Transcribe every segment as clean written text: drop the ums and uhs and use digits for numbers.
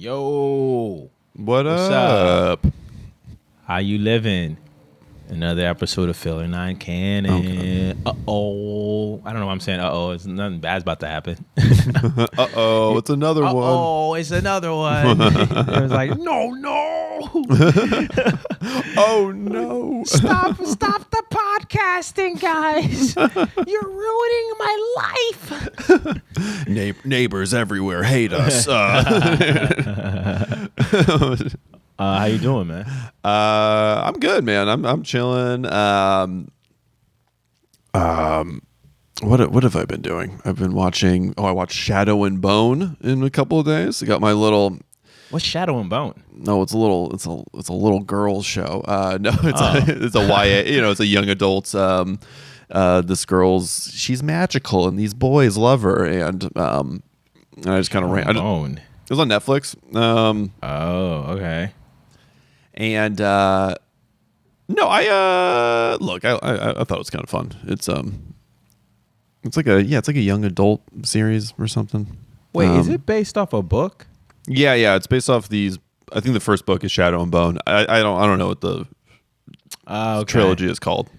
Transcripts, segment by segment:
Yo, What's up? up? How you living? Another episode of Filler Non Canon. Okay. Uh-oh. I don't know why I'm saying uh-oh. It's nothing bad's about to happen. Uh-oh, it's another one. Oh, it's another one. It was like, no. Oh, no. Stop the podcasting, guys. You're ruining my life. Neighbors everywhere hate us. How you doing, man? I'm good, man. I'm chilling. What have I been doing? I've been watching. I watched Shadow and Bone in a couple of days. I got my little. What's Shadow and Bone? No, it's a little girl show. No, it's a YA. It's a young adult. This she's magical, and these boys love her, and I just kind of ran. Bone. It was on Netflix. Oh, okay. And no, I look. I thought it was kind of fun. It's like a young adult series or something. Wait, is it based off a book? Yeah. It's based off these. I think the first book is Shadow and Bone. I don't know what the trilogy is called.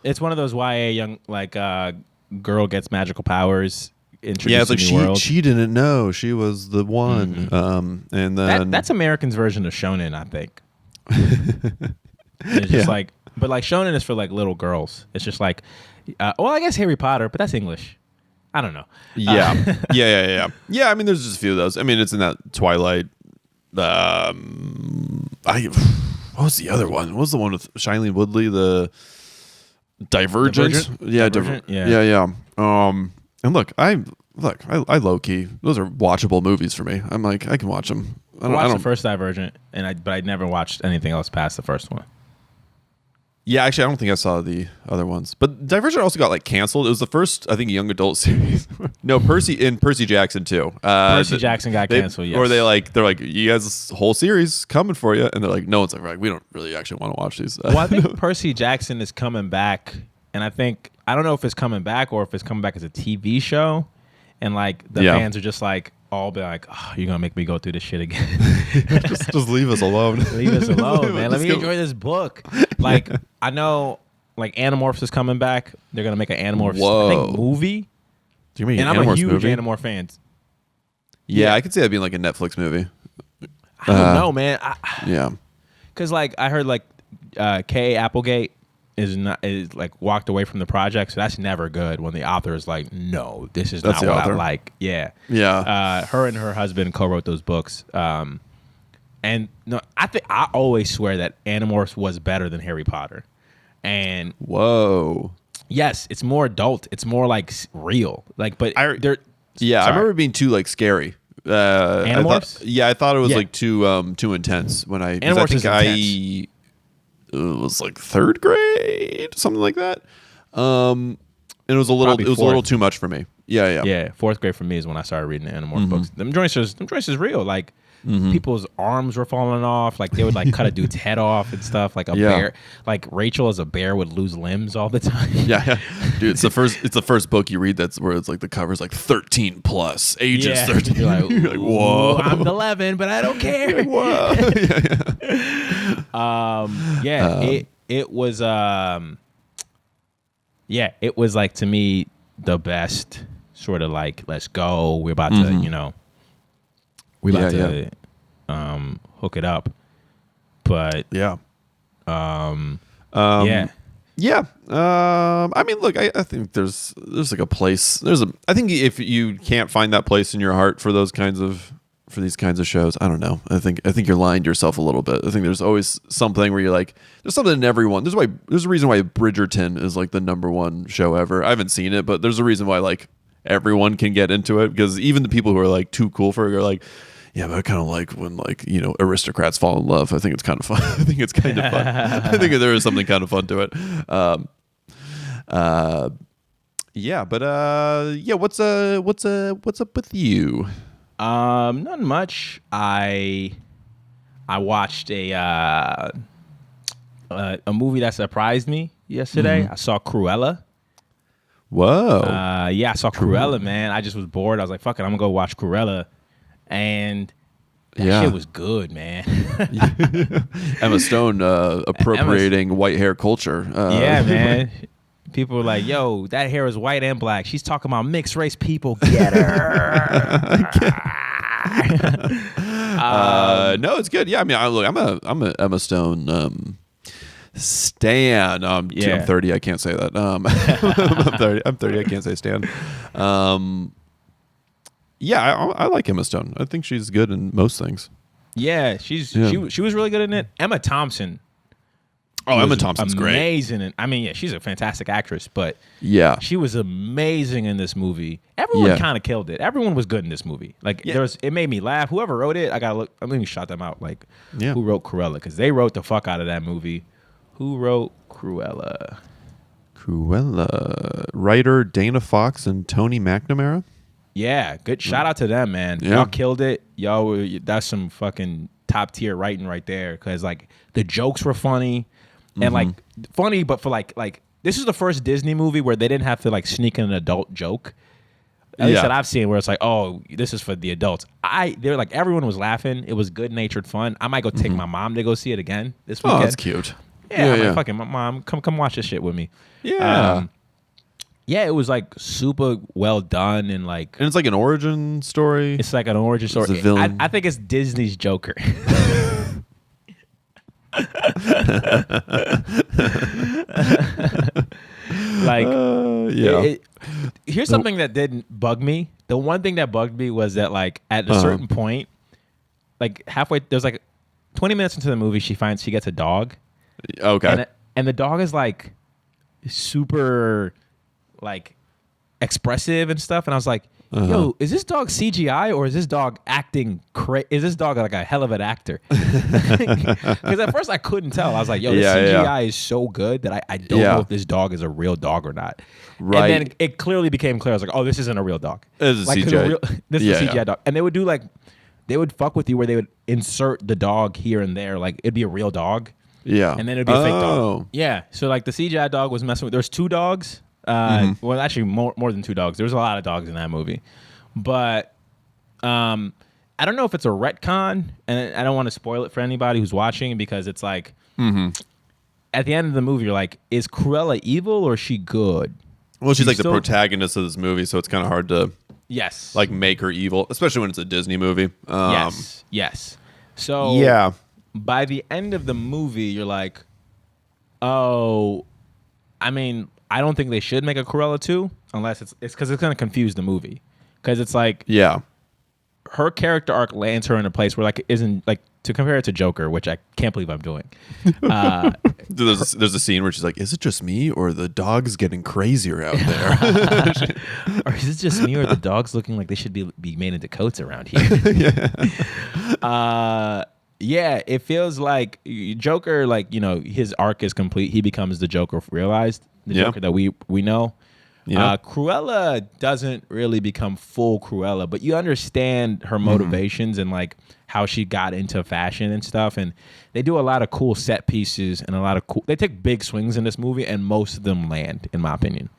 It's one of those YA young girl gets magical powers. Yeah, it's like she didn't know she was the one. Mm-hmm. And then that's American's version of shonen, I think. It's just but shonen is for little girls. It's just I guess Harry Potter, but that's English. I don't know. Yeah. Yeah. I mean, there's just a few of those. I mean, it's in that Twilight. What was the other one? What was the one with Shailene Woodley? The Divergent? Yeah, Divergent? Yeah. And look, I low key. Those are watchable movies for me. I'm like, I can watch them. I watched the first Divergent, but I never watched anything else past the first one. Yeah, actually, I don't think I saw the other ones. But Divergent also got canceled. It was the first, I think, young adult series. No, Percy Jackson too. Percy Jackson got canceled. Yes. Or they're like, you guys, this whole series coming for you, and they're like, no one's like, we don't really actually want to watch these. Well, I think Percy Jackson is coming back, and I don't know if it's coming back or if it's coming back as a TV show, and the fans are just all be like, oh, you're gonna make me go through this shit again. just leave us alone. Leave us alone, man. Let me enjoy this book. I know Animorphs is coming back. They're gonna make an Animorphs I think, movie. Do you mean and I'm a huge Animorph fan. Yeah, I could see that being a Netflix movie. I don't know, man. Yeah. Because I heard K. Applegate is walked away from the project, so that's never good when the author is like, no, this is not what I like. Yeah. Her and her husband co-wrote those books, and no, I always swear that Animorphs was better than Harry Potter, and whoa, yes, it's more adult, it's more real, they're I remember it being too scary. Animorphs? I thought it was too intense when I Animorphs think it was third grade, something like that. And it was a little too much for me. Yeah. Fourth grade for me is when I started reading the Animorphs books. Them joints is real. People's arms were falling off. They would cut a dude's head off and stuff. Bear, Rachel as a bear would lose limbs all the time. Yeah. Dude, it's the first book you read that's where it's the cover's 13 plus, ages 13. You're you're like, whoa. I'm 11, but I don't care. Whoa. It was it was to me the best sort of let's go. We're about to, hook it up. But yeah. Yeah. I mean, look, I think there's a place. I think if you can't find that place in your heart for these kinds of shows, I don't know. I think you're lying to yourself a little bit. I think there's always something where you're there's something in everyone. There's a reason why Bridgerton is the number one show ever. I haven't seen it, but there's a reason why everyone can get into it, because even the people who are too cool for it are yeah, but I kind of when aristocrats fall in love. I think it's kind of fun. I think it's kind of fun. I think there is something kind of fun to it. What's up with you? Not much. I watched a movie that surprised me yesterday. I saw Cruella. Whoa. I saw Cruella, man. I just was bored. I was like, fuck it, I'm gonna go watch Cruella. And That shit was good, man. Emma Stone appropriating white hair culture. Yeah, man. People were like, yo, that hair is white and black. She's talking about mixed race people. Get her. No, it's good. Yeah, I mean, I'm a Emma Stone stan. I'm 30. I can't say that. I'm 30. I can't say stan. I like Emma Stone. I think she's good in most things. Yeah, she was really good in it. Emma Thompson. Oh, Emma Thompson's amazing. Great. I mean, she's a fantastic actress, but yeah, she was amazing in this movie. Everyone kind of killed it. Everyone was good in this movie. Like it made me laugh. Whoever wrote it, I gotta look. I'm gonna shout them out. Like who wrote Cruella? Because they wrote the fuck out of that movie. Who wrote Cruella? Writer Dana Fox and Tony McNamara. Yeah, good. Shout out to them, man. Yeah. Y'all killed it. That's some fucking top tier writing right there. Because like the jokes were funny. And like funny, but for like this is the first Disney movie where they didn't have to like sneak in an adult joke. At least that I've seen, where it's like, oh, this is for the adults. They're like, everyone was laughing. It was good natured fun. I might go take my mom to go see it again this weekend. Oh, that's cute. Yeah, I'm like, fucking my mom, come watch this shit with me. Yeah. It was like super well done and it's like an origin story. It's like an origin story. It's a villain. I think it's Disney's Joker. Here's something that didn't bug me. The one thing that bugged me was that like at a certain point, like halfway, there's like 20 minutes into the movie, she gets a dog. Okay. And the dog is like super like expressive and stuff, and I was like, yo, is this dog CGI or is this dog acting is this dog like a hell of an actor? Because at first I couldn't tell. I was like, yo, this CGI is so good that I don't know if this dog is a real dog or not. Right. And then it clearly became clear. I was like, oh, this isn't a real dog. This is CGI. This is a CGI dog. And they would do they would fuck with you where they would insert the dog here and there. Like it'd be a real dog. Yeah. And then it'd be a fake dog. Yeah. So like the CGI dog was messing with, there's 2 dogs. Well, actually more than 2 dogs. There was a lot of dogs in that movie. But I don't know if it's a retcon, and I don't want to spoil it for anybody who's watching, because it's like at the end of the movie, you're like, is Cruella evil or is she good? Well, she's like the protagonist of this movie, so it's kind of hard to like make her evil, especially when it's a Disney movie. Yes. So by the end of the movie, you're like, oh, I mean, I don't think they should make a Cruella 2 unless it's because it's going to confuse the movie. Because it's like, her character arc lands her in a place where like isn't like, to compare it to Joker, which I can't believe I'm doing. There's a scene where she's like, is it just me or the dog's getting crazier out there? Or is it just me or the dog's looking like they should be made into coats around here? It feels like Joker, like, his arc is complete. He becomes the Joker realized, the Joker that we know. Cruella doesn't really become full Cruella, but you understand her motivations and like how she got into fashion and stuff. And they do a lot of cool set pieces and they take big swings in this movie, and most of them land, in my opinion.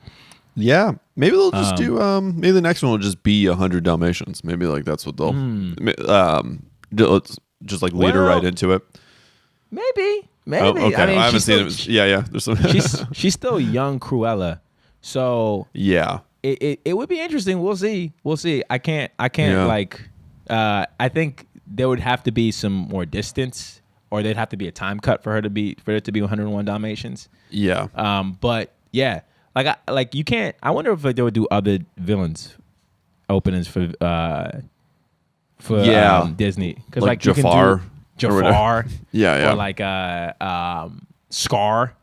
Yeah, maybe they'll just do. Maybe the next one will just be 100 Dalmatians. Maybe like that's what they'll. Just like lead her right into it. Maybe. Oh, okay. I mean, I haven't seen it. Yeah. There's some. she's still young Cruella, so it would be interesting. We'll see. I can't like. I think there would have to be some more distance, or there'd have to be a time cut for it to be 101 Dalmatians. Yeah. But yeah, like you can't. I wonder if they would do other villains openings for Disney, because like Jafar, or like Scar.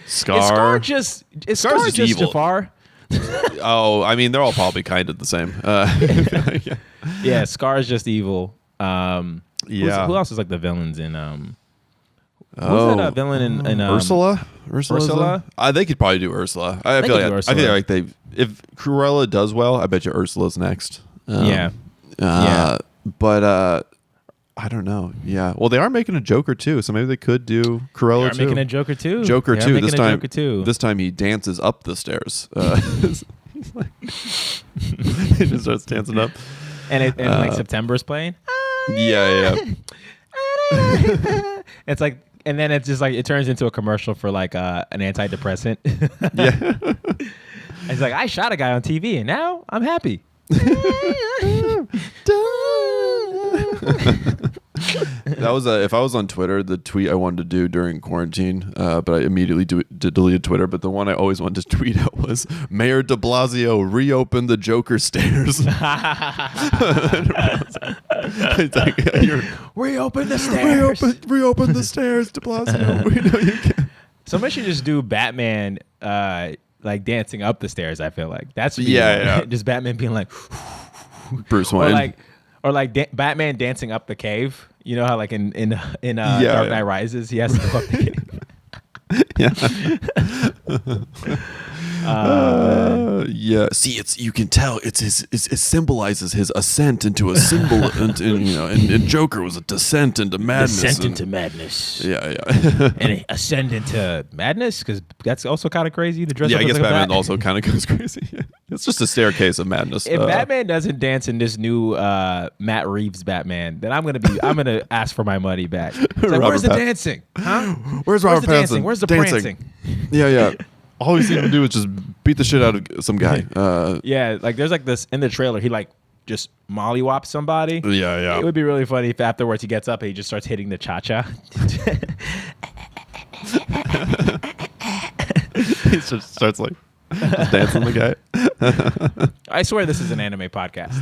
Scar is Scar's just evil. Jafar? Oh, I mean, they're all probably kind of the same. Yeah, Scar's just evil. Who else is like the villains in who's that villain in Ursula? They could probably do Ursula. I feel like if Cruella does well, I bet you Ursula's next. But I don't know. Yeah. Well, they are making a Joker too, so maybe they could do Cruella too. Making a Joker too. This time he dances up the stairs. He just starts dancing up. And like September's playing. Yeah. It's like, and then it's just like it turns into a commercial for like an antidepressant. Yeah. It's like, I shot a guy on TV and now I'm happy. That was if I was on Twitter, the tweet I wanted to do during quarantine, but I immediately deleted Twitter. But the one I always wanted to tweet out was Mayor de Blasio reopened the Joker stairs. It's like, reopen the stairs. Reopen the stairs, de Blasio. We know you can. Somebody should just do Batman like dancing up the stairs. I feel like that's just Batman being like Bruce Wayne. Or like Batman dancing up the cave. You know how like in Dark Knight Rises, he has to go up the cave. Yeah. See, you can tell it symbolizes his ascent into a symbol, and Joker was a descent into madness. Descent into madness. Yeah. And ascend into madness, because that's also kind of crazy. The dress. Yeah, I guess Batman also kind of goes crazy. It's just a staircase of madness. If Batman doesn't dance in this new Matt Reeves Batman, then I'm gonna ask for my money back. It's like, where's the dancing? Huh? Where's Robert Pattinson? Dancing? Where's the prancing? Yeah. All he seemed to do was just beat the shit out of some guy. Yeah, like there's like this in the trailer. He like just mollywops somebody. Yeah. It would be really funny if afterwards he gets up and he just starts hitting the cha-cha. He just starts like just dancing the guy. I swear this is an anime podcast.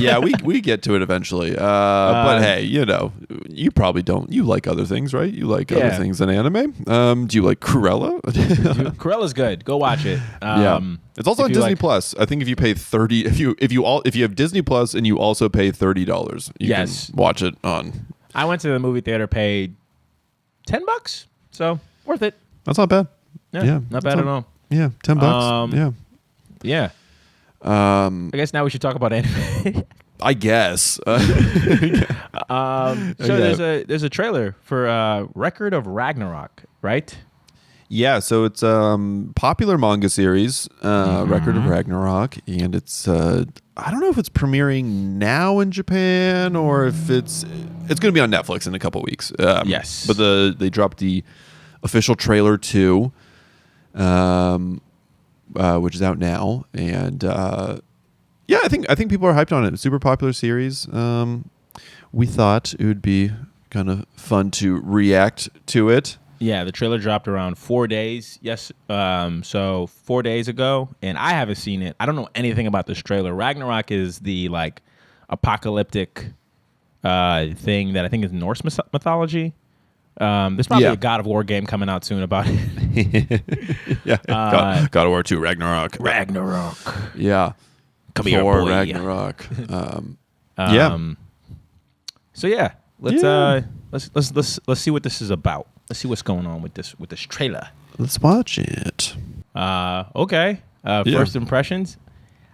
Yeah, we get to it eventually. But hey, you probably don't. You like other things, right? You like other things in anime. Do you like Cruella? Cruella's good. Go watch it. It's also on Disney Plus. I think if you pay $30, if you have Disney Plus and you also pay $30, you can watch it on. I went to the movie theater, paid $10, so worth it. That's not bad. Yeah, not bad at all. Yeah, $10. Yeah. I guess now we should talk about anime. I guess. There's a trailer for Record of Ragnarok, right? Yeah, so it's popular manga series, Record of Ragnarok, and it's I don't know if it's premiering now in Japan or if it's going to be on Netflix in a couple weeks. Yes, but they dropped the official trailer too. Which is out now, and I think people are hyped on it. It's a super popular series. We thought it would be kind of fun to react to it. Yeah, the trailer dropped around 4 days. Yes, so 4 days ago, and I haven't seen it. I don't know anything about this trailer. Ragnarok is the like apocalyptic thing that I think is Norse mythology. There's probably a God of War game coming out soon about it. God of War 2 Ragnarok. Yeah. Come here, boy. Ragnarok. So yeah, let's see what this is about. Let's see what's going on with this trailer. Let's watch it. Okay. First impressions.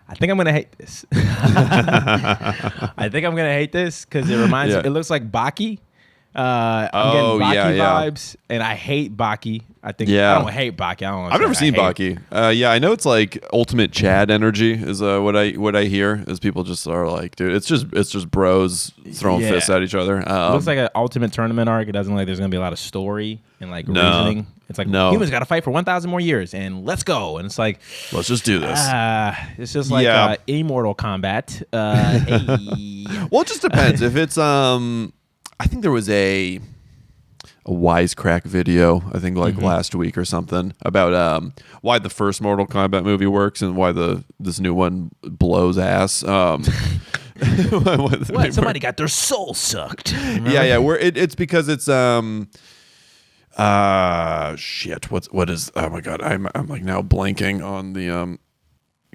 I think I'm gonna hate this. I think I'm gonna hate this because it reminds me. It looks like Baki. I'm getting Baki vibes, and I hate Baki. I don't hate Baki. I've never seen Baki. I know it's like ultimate Chad energy is what I hear. Is people just are like, dude, it's just bros throwing fists at each other. It looks like an ultimate tournament arc. It doesn't look like there's gonna be a lot of story and like reasoning. It's like humans got to fight for 1,000 more years, and let's go. And it's like, let's just do this. It's just like Immortal Kombat. Hey. Well, it just depends. If it's I think there was a Wisecrack video, I think like last week or something, about why the first Mortal Kombat movie works and why this new one blows ass. What? Somebody got their soul sucked. Remember? Yeah. It's because it's shit. What is? Oh my god, I'm like now blanking on the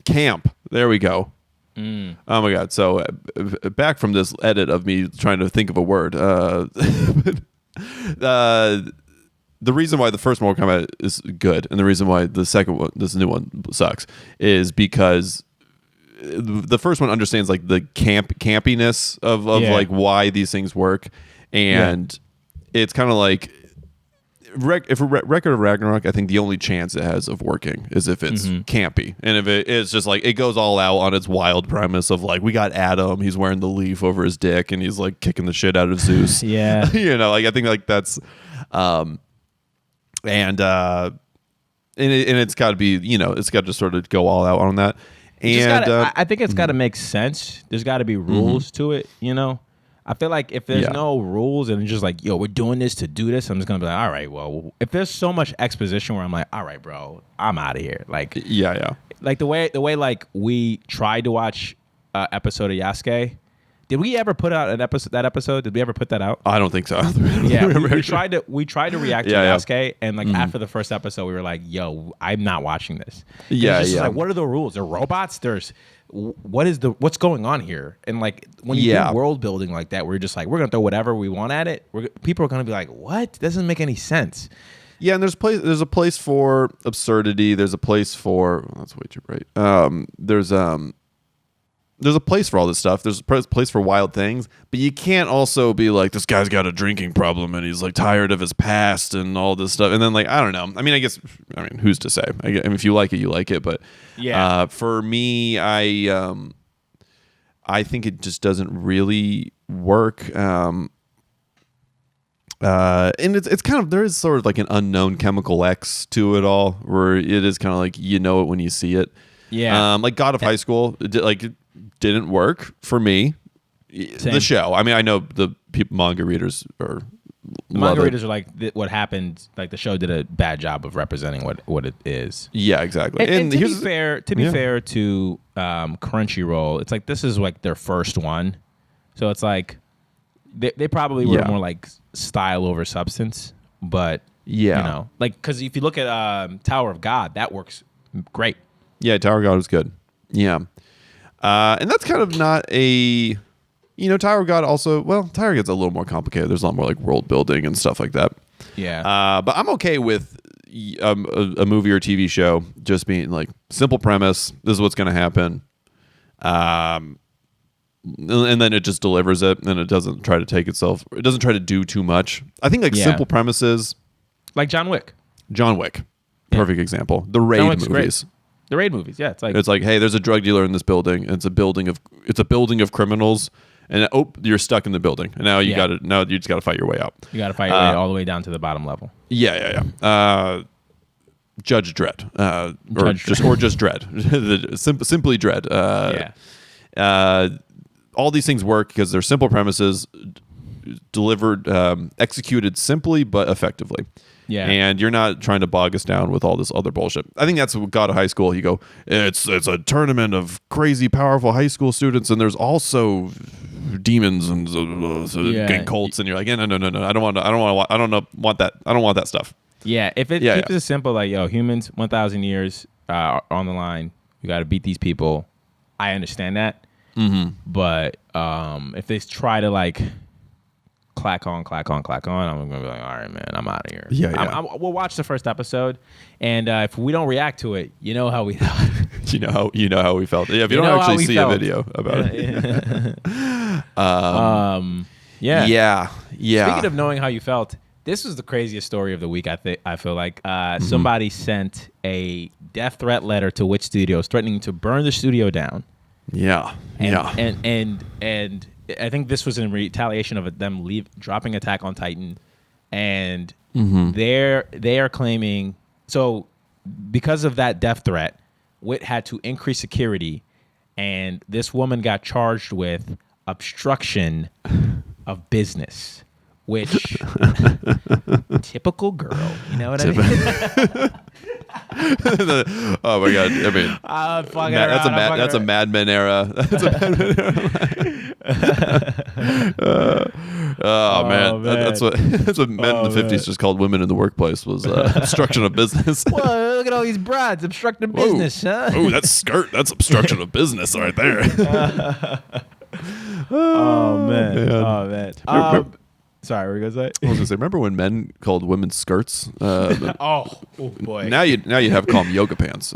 camp. There we go. Oh my god! So back from this edit of me trying to think of a word. The reason why the first Mortal Kombat is good and the reason why the second one, this new one, sucks, is because the first one understands like the campiness of like why these things work, and it's kind of like Record of Ragnarok, I think the only chance it has of working is if it's campy, and if it's just like it goes all out on its wild premise of like we got Adam, he's wearing the leaf over his dick, and he's like kicking the shit out of Zeus. Yeah, like I think like that's, and it's got to be, it's got to sort of go all out on that. And I think it's got to make sense. There's got to be rules to it. I feel like if there's no rules and it's just like, yo, we're doing this to do this, I'm just gonna be like, all right, well, if there's so much exposition where I'm like, all right, bro, I'm out of here. Like, like the way like we tried to watch episode of Yasuke. Did we ever put out that episode? Did we ever put that out? I don't think so. Yeah, we tried to react to Yasuke, and like after the first episode, we were like, "Yo, I'm not watching this." Like, what are the rules? They're robots. What's going on here? And like when you do world building like that, we're just like, we're gonna throw whatever we want at it. People are gonna be like, "What? Doesn't make any sense." Yeah, and there's a place for absurdity. There's a place for that's way too bright. There's a place for all this stuff. There's a place for wild things, but you can't also be like, this guy's got a drinking problem and he's like tired of his past and all this stuff. And then like, I don't know. I mean, who's to say? I mean, if you like it, you like it. But for me, I think it just doesn't really work. And it's kind of, there is sort of like an unknown chemical X to it all, where it is kind of like, it when you see it. Yeah. Like God of High School, it didn't work for me. Same. The show. I mean, I know the manga readers are. Manga readers are like, what happened? Like the show did a bad job of representing what it is. Yeah, exactly. And to be fair to Crunchyroll, it's like this is like their first one, so it's like they probably were more like style over substance. But like because if you look at Tower of God, that works great. Yeah, Tower of God was good. Yeah. And that's kind of not a, Tower of God also, Tower of God's a little more complicated. There's a lot more like world building and stuff like that. Yeah. But I'm okay with a movie or TV show just being like simple premise. This is what's going to happen. And then it just delivers it, and it doesn't try to it doesn't try to do too much. I think like simple premises. Like John Wick. Perfect example. The Raid movies. Great. The Raid movies, yeah. It's like, hey, there's a drug dealer in this building. And it's a building of criminals, and you're stuck in the building. And now you just got to fight your way out. You got to fight your way all the way down to the bottom level. Yeah. Judge Dredd, or just Dredd, simply Dredd. All these things work because they're simple premises, delivered, executed simply but effectively. Yeah. And you're not trying to bog us down with all this other bullshit. I think that's what God of High School. You go, it's a tournament of crazy, powerful high school students, and there's also demons and cults, and you're like, no. I don't want that stuff. Yeah. If it keeps it simple, like, yo, humans, 1,000 years on the line, you got to beat these people. I understand that. Mm-hmm. But if they try to like clack on, I'm gonna be like, all right, man, I'm out of here. We'll watch the first episode, and if we don't react to it, you know how we thought. you know how we felt. Yeah, if you don't actually see a video about it. Yeah. Speaking of knowing how you felt, this was the craziest story of the week. I feel like somebody sent a death threat letter to Wit Studios threatening to burn the studio down. And I think this was in retaliation of them dropping Attack on Titan, and they are claiming, so because of that death threat, Wit had to increase security, and this woman got charged with obstruction of business, which typical girl, you know what I mean? Oh my god! I mean, that's a Mad Men era. That's a Mad Men era. Man. That's what men in the 50s just called women in the workplace was obstruction of business. Whoa, look at all these broads obstructing business, huh? Oh, that's skirt. That's obstruction of business right there. Oh man. Sorry, what were you gonna say? I was gonna say, remember when men called women skirts? Oh boy! Now you have to call them yoga pants.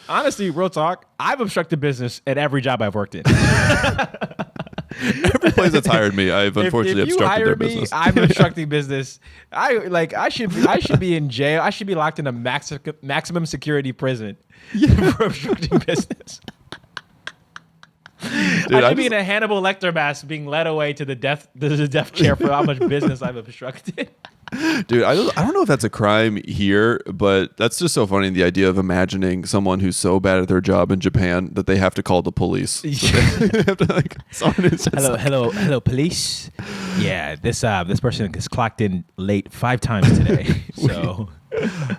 Honestly, real talk, I've obstructed business at every job I've worked in. Every place that's hired me, I've unfortunately obstructed their business. I'm obstructing business. I should be in jail. I should be locked in a maximum security prison for obstructing business. Dude, I should be in a Hannibal Lecter mask being led away to the death chair for how much business I've obstructed. Dude, I don't know if that's a crime here, but that's just so funny, the idea of imagining someone who's so bad at their job in Japan that they have to call the police. So have to, hello, police. Yeah, this person is clocked in late 5 times today. So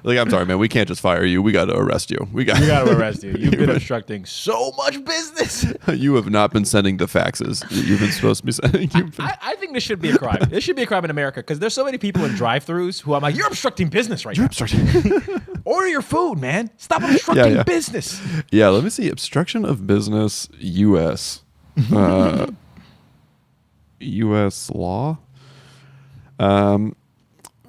I'm sorry, man, we can't just fire you. We got to arrest you. We got to arrest you. You've been obstructing so much business. You have not been sending the faxes you've been supposed to be sending. I think this should be a crime. This should be a crime in America because there's so many people in drive-thrus who I'm like, you're obstructing business right now. You're obstructing. Order your food, man. Stop obstructing business. Yeah, let me see. Obstruction of business, U.S. U.S. law.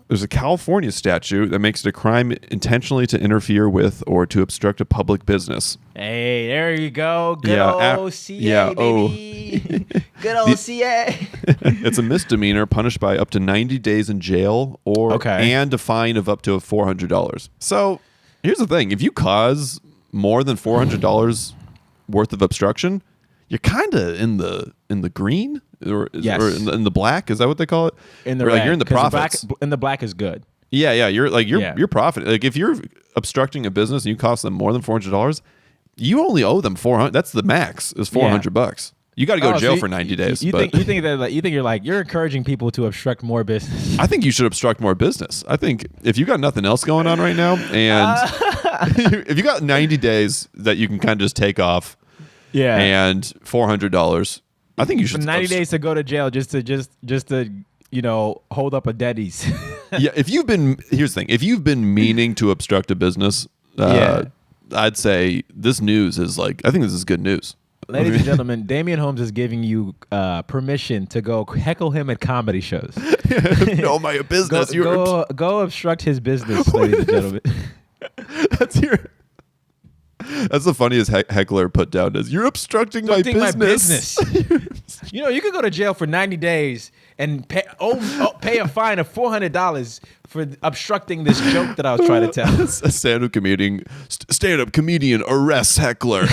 There's a California statute that makes it a crime intentionally to interfere with or to obstruct a public business. Hey, there you go. Good old CA, baby. Good old CA. It's a misdemeanor punished by up to 90 days in jail and a fine of up to $400. So here's the thing. If you cause more than $400 worth of obstruction, you're kind of in the green or in the black. Is that what they call it? In the red, you're in the profits. In the black is good. Yeah. You're profit. Like if you're obstructing a business and you cost them more than $400, you only owe them $400. That's the max is $400. You got to go to jail for 90 days. You think you're encouraging people to obstruct more business? I think you should obstruct more business. I think if you got nothing else going on right now, and if you got 90 days that you can kind of just take off. Yeah, and $400. I think you should 90 days to go to jail just to hold up a Denny's. Yeah, here's the thing. If you've been meaning to obstruct a business, I'd say this news is I think this is good news. Ladies and gentlemen, Damian Holmes is giving you permission to go heckle him at comedy shows. No, my business. Go obstruct his business, ladies and gentlemen. That's the funniest heckler put down is you're obstructing my business. You could go to jail for 90 days and pay a fine of $400 for obstructing this joke that I was trying to tell. A stand-up comedian arrests heckler.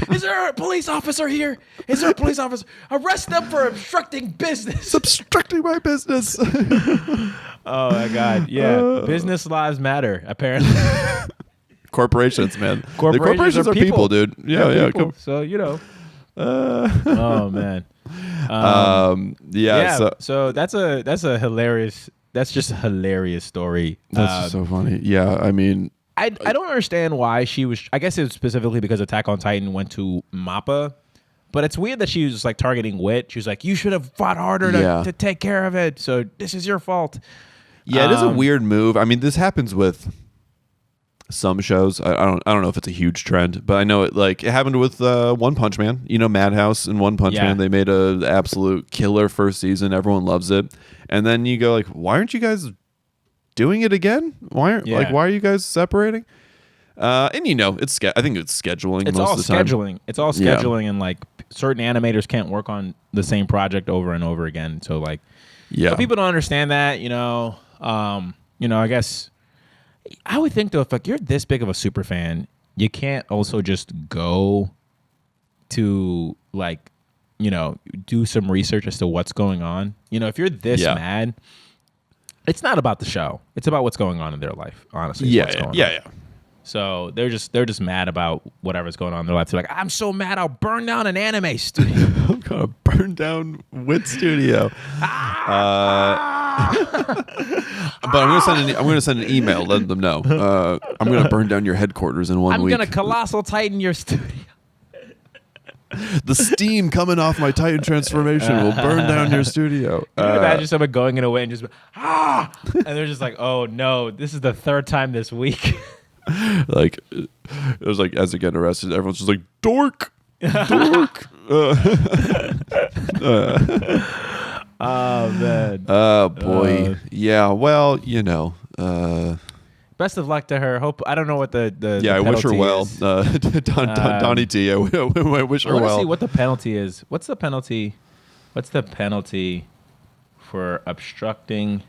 Is there a police officer here? Is there a police officer? Arrest them for obstructing business. It's obstructing my business. Oh my God. Yeah. Business lives matter, apparently. Corporations, man. Corporations are people, dude. Yeah. People. So oh man. So that's just a hilarious story. That's just so funny. Yeah, I mean, I don't understand why she was. I guess it was specifically because Attack on Titan went to Mappa, but it's weird that she was targeting Wit. She was like, "You should have fought harder to take care of it. So this is your fault." Yeah, it is a weird move. I mean, this happens with some shows. I don't know if it's a huge trend, but I know it happened with One Punch Man. Madhouse and One Punch Man. They made an absolute killer first season. Everyone loves it, and then you go why aren't you guys doing it again? Why are you guys separating? And it's I think it's scheduling. It's most of the time. It's all scheduling, and certain animators can't work on the same project over and over again. So but people don't understand that. I guess. I would think though, if you're this big of a super fan, you can't also just go to do some research as to what's going on. If you're this mad, it's not about the show. It's about what's going on in their life. Honestly, yeah. So they're just mad about whatever's going on in their life. They're like, I'm so mad, I'll burn down an anime studio. I'm gonna burn down Wit Studio. But I'm gonna send an email letting them know. I'm gonna burn down your headquarters in 1 week. I'm gonna colossal tighten your studio. The steam coming off my Titan transformation will burn down your studio. You can imagine someone going in a way and just and they're just like, oh no, this is the 3rd time this week. It was as they get arrested, everyone's just like, dork. Oh man. Oh boy. Yeah. Well, best of luck to her. Hope I don't know what the I wish her well. is. Donnie T. I wish her well. Let's see what the penalty is. What's the penalty? What's the penalty for obstruction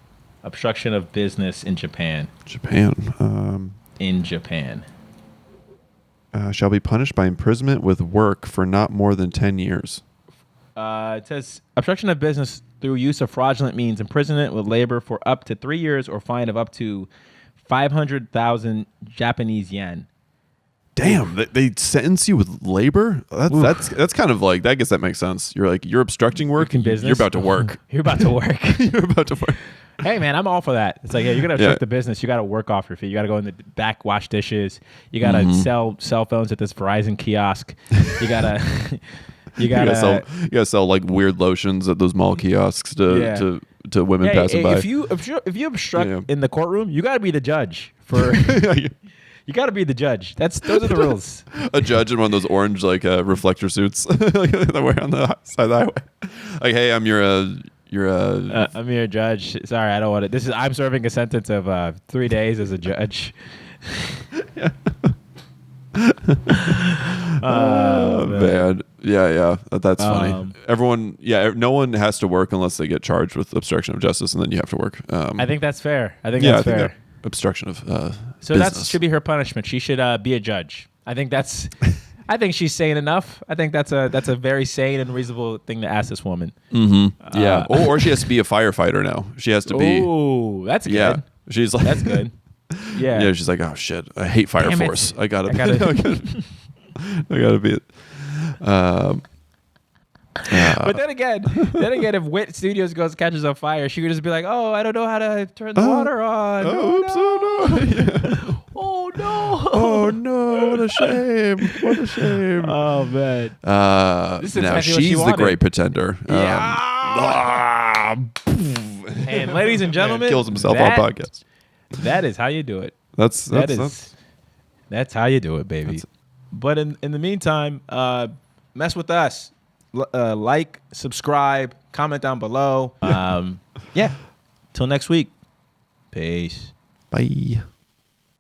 of business in Japan? In Japan. Shall be punished by imprisonment with work for not more than 10 years. It says obstruction of business through use of fraudulent means, imprisonment with labor for up to 3 years or fine of up to 500,000 Japanese yen. Damn, they sentence you with labor? That's kind of like, I guess that makes sense. You're obstructing work. You're about to work. You're about to work. You're about to work. Hey, man, I'm all for that. It's like, you're going to obstruct the business. You got to work off your feet. You got to go in the back, wash dishes. You got to sell cell phones at this Verizon kiosk. You got to... You gotta sell like weird lotions at those mall kiosks to women passing by. If you obstruct in the courtroom, you gotta be the judge. You gotta be the judge. Those are the rules. A judge in one of those orange reflector suits that wear on the side of the highway. Like, hey, I'm your judge. Sorry, I don't want it. I'm serving a sentence of 3 days as a judge. Oh man. Yeah, that's funny. Everyone, no one has to work unless they get charged with obstruction of justice, and then you have to work. I think that's fair. That's fair. Obstruction of so business. That should be her punishment. She should be a judge. I think she's sane enough. I think that's a very sane and reasonable thing to ask this woman. Mm-hmm. Yeah. Or she has to be a firefighter now. She has to be. Oh, that's good. Yeah. She's like, that's good. Yeah. Yeah. She's like, oh shit, I hate fire force. I gotta be it. But then again, if Wit Studios catches on fire, she could just be like, "Oh, I don't know how to turn the water on. Oh no! Oh no! What a shame! What a shame! Oh man! This is exactly she's the great pretender. And ladies and gentlemen, kills himself on podcast. That is how you do it. That's how you do it, baby. But in the meantime, mess with us. Like, subscribe, comment down below. Till next week. Peace. Bye.